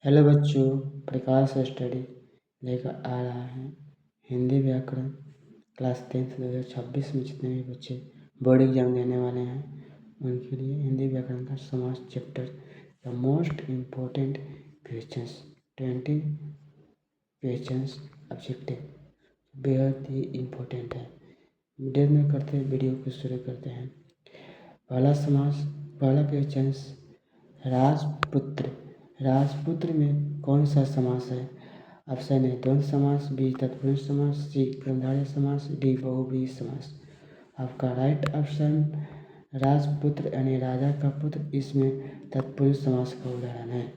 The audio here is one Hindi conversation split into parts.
हेलो बच्चों, प्रकाश स्टडी लेकर आ रहा है हिंदी व्याकरण क्लास 10th 2026 में जितने भी बच्चे बोर्ड एग्जाम देने वाले हैं उनके लिए हिंदी व्याकरण का समास chapter the most important questions 20 questions objective बेहद ही इम्पोर्टेंट है। देर न करते वीडियो को शुरू करते हैं। पहला क्वेश्चन राजपुत्र। राजपुत्र में कौन सा समास है? ऑप्शन ए द्वंद्व समास, बी तत्पुरुष समास, सी कर्मधारय समास, डी बहुव्रीहि समास। आपका राइट ऑप्शन राजपुत्र यानी राजा का पुत्र, इसमें तत्पुरुष समास का उदाहरण है।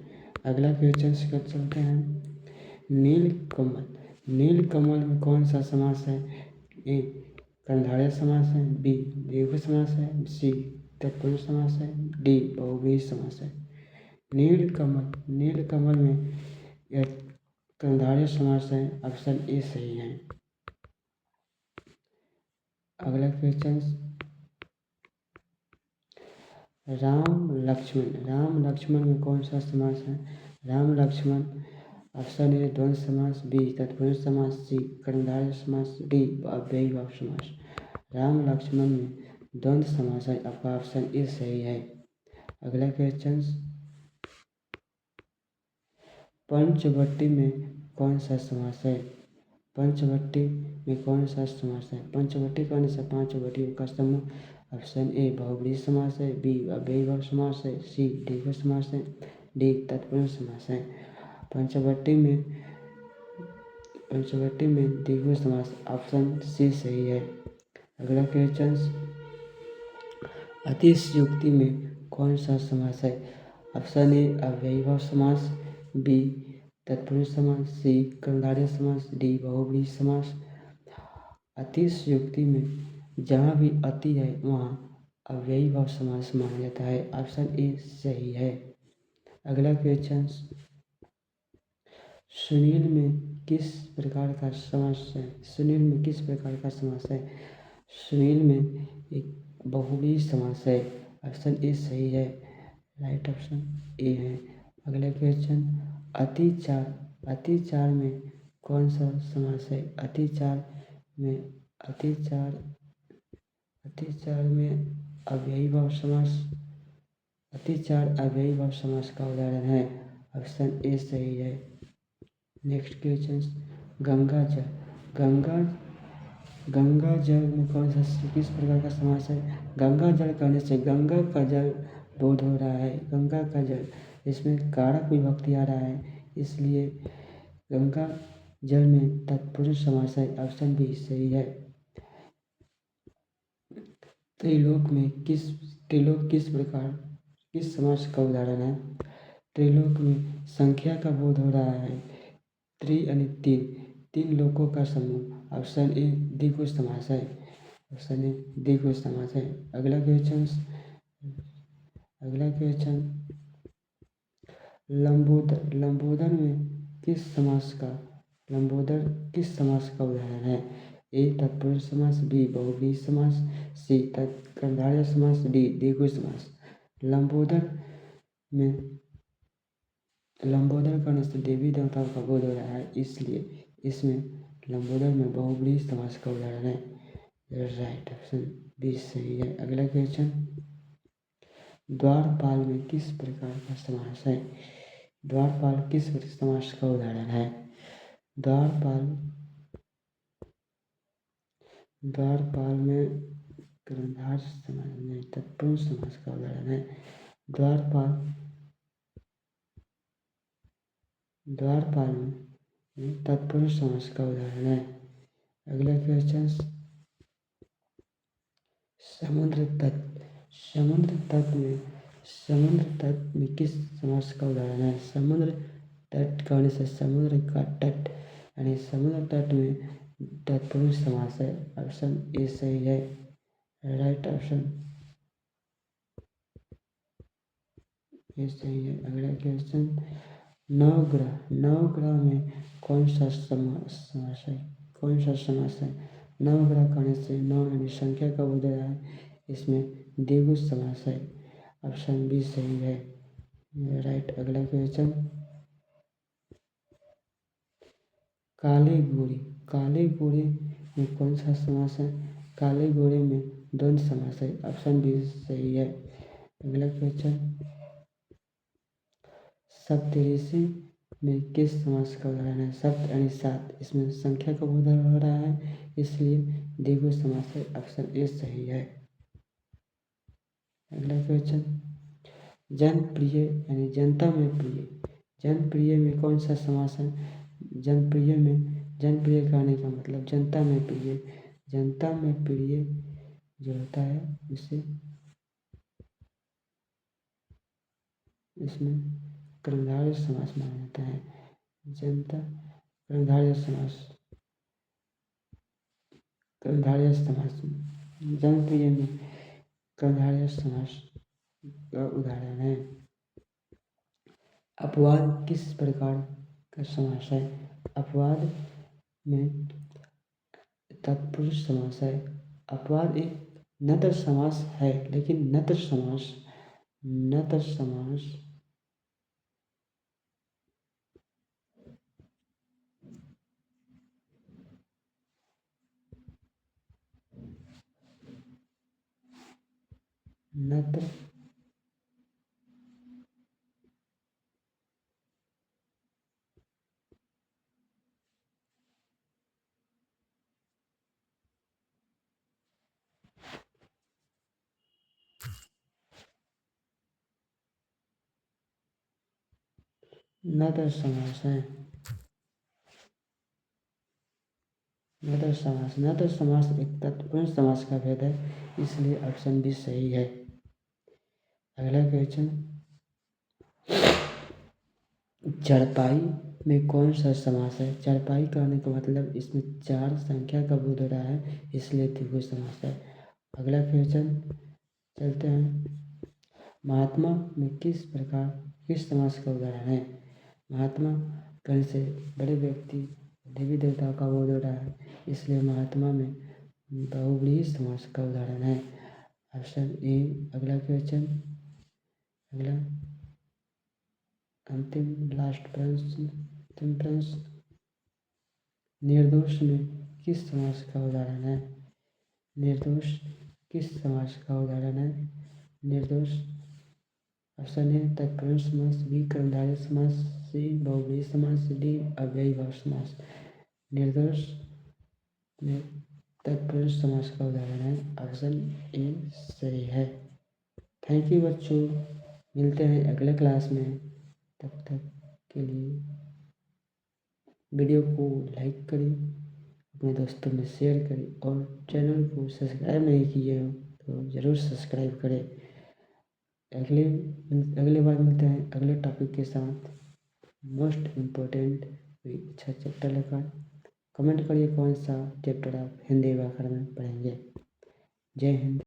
अगला क्वेश्चन कर चलते हैं। नीलकमल। नीलकमल में कौन सा समास है? ए कर्मधारय समास है, बी द्विगु समास है, सी तत्पुरुष समास है, डी बहुव्रीहि समास है। नीलकमल में यह कर्मधारय समास है। ऑप्शन ए सही है। अगला क्वेश्चन राम लक्ष्मण। राम लक्ष्मण में कौन सा समास है? राम लक्ष्मण ऑप्शन ए द्वंद्व समास, बी तत्पुरुष समास, सी कर्मधारय समास, डी अव्ययी भाव समास। राम लक्ष्मण में द्वंद्व समास है। आपका ऑप्शन ए सही है। अगला क्वेश्चन पंचवटी में कौन सा समास है? पंचवटी में कौन सा समास है? पंचवटी कौन सा? पांच वटियों का समूह। ऑप्शन ए बहुव्रीहि समास है, बी अव्ययी भाव समास है, सी द्विगु समास है, डी तत्पुरुष समास है। पंचवटी में द्विगु समास। ऑप्शन सी सही है। अगला क्वेश्चन अतिशयोक्ति में कौन सा समास है? ऑप्शन ए अव्ययी भाव समास, बी तत्पुरुष समास, सी कर्मधारय समास, डी बहुव्रीहि समास। अतिशयोक्ति में जहाँ भी अति है वहाँ अव्ययी भाव समास माना जाता है। ऑप्शन ए सही है। अगला क्वेश्चन सुनील में किस प्रकार का समास है? सुनील में किस प्रकार का समास है? सुनील में एक बहुव्रीहि समास है। ऑप्शन ए सही है। राइट ऑप्शन ए है। अगला क्वेश्चन अतिचार में कौन सा समास है? अतिचार में अव्ययी भाव समास। अतिचार अव्ययी भाव समास का उदाहरण है। ऑप्शन ए सही है। नेक्स्ट क्वेश्चन गंगा जल में कौन सा किस प्रकार का समास है? गंगा जल कहने से गंगा का जल बोध हो रहा है। गंगा का जल, इसमें कारक विभक्ति आ रहा है, इसलिए गंगा जल में तत्पुरुष समास है। ऑप्शन बी सही है। त्रिलोक किस समास का उदाहरण है? त्रिलोक में संख्या का बोध हो रहा है। यानी तीन लोकों का समूह। ऑप्शन ए द्विगु समास है। ऑप्शन ए द्विगु समास है। अगला क्वेश्चन लंबोदर किस समास का उदाहरण है? ए तत्पुरुष समास, बी बहुव्रीहि समास, सी कर्मधारय समास, डी द्विगु समास। लंबोदर करने से देवी देवताओं का बोध हो रहा है, इसलिए इसमें लंबोदर में बहुव्रीहि समास का उदाहरण है। राइट ऑप्शन बी सही है। अगला क्वेश्चन द्वारपाल में किस प्रकार का समास है? द्वारपाल किस समास का उदाहरण है? द्वारपाल में कर्मधारय समास में तत्पुरुष समास का उदाहरण है। द्वारपाल में तत्पुरुष समास का उदाहरण है। अगला क्वेश्चन समुद्र तट में किस समास का उदाहरण है? समुद्र तट कहने से समुद्र का तट यानी समुद्र तट में तत्पुरुष समास है। ऑप्शन ए सही है। राइट ऑप्शन ए सही है। अगला क्वेश्चन नवग्रह में कौन सा समास है? नवग्रह कहने से नौ यानी संख्या का बोध हो रहा है, इसमें द्विगु समास है। ऑप्शन बी सही है। राइट। अगला क्वेश्चन काले गोरे, काले गोरे में कौन सा समास है? काले गोरे में द्वंद्व समास है। ऑप्शन बी सही है। अगला क्वेश्चन, सप्तऋषि में किस समास का उदाहरण है? सप्त यानी सात, इसमें संख्या का बोध हो रहा है, इसलिए द्विगु समास है। ऑप्शन ए सही है। अगला क्वेश्चन, जनप्रिय यानी जनता में प्रिय, जनप्रिय में कौन सा समास है? जनप्रिय में, जनप्रिय कहने का मतलब जनता में प्रिय, जनता में प्रिय जो होता है उसे इसमें कर्मधारय समास माना जाता है। जनता कर्मधारय समास, कर्मधारय समास, जनप्रिय में कर्मधारय समास का उदाहरण है। अपवाद किस प्रकार का समास है? अपवाद में तत्पुरुष समास है। अपवाद एक नत्र समास है, लेकिन नत्र समास, नत्र समास नत्र नत्र समास है। नत्र समास, नत्र समास एक तत्पुरुष समास का भेद है, इसलिए ऑप्शन बी सही है। अगला क्वेश्चन, चारपाई में कौन सा समास है? चारपाई कहने का मतलब इसमें चार संख्या का बोध हो रहा है, इसलिए द्विगु समास है। अगला क्वेश्चन चलते हैं, महात्मा में किस समास का उदाहरण है? महात्मा कहने से बड़े व्यक्ति, देवी देवताओं का बोध हो रहा है, इसलिए महात्मा में बहुव्रीहि समास का उदाहरण है। Option A. अगला क्वेश्चन, अगला अंतिम लास्ट प्रश्न, अंतिम प्रश्न, निर्दोष में किस समास का उदाहरण है? निर्दोष किस समास का उदाहरण है? निर्दोष, ऑप्शन ए तत्पुरुष समास, बी कर्मधारय समास, सी बहुव्रीहि समास, डी अव्ययी भाव समास। निर्दोष में तत्पुरुष समास का उदाहरण है। ऑप्शन ए सही है। थैंक यू बच्चों, मिलते हैं अगले क्लास में। तब तक के लिए वीडियो को लाइक करें, अपने दोस्तों में शेयर करें, और चैनल को सब्सक्राइब नहीं किए हो तो ज़रूर सब्सक्राइब करें। अगले बार मिलते हैं अगले टॉपिक के साथ, मोस्ट इम्पोर्टेंट कोई अच्छा चैप्टर लेकर। कमेंट करिए कौन सा चैप्टर आप हिंदी व्याकरण में पढ़ेंगे। जय हिंद।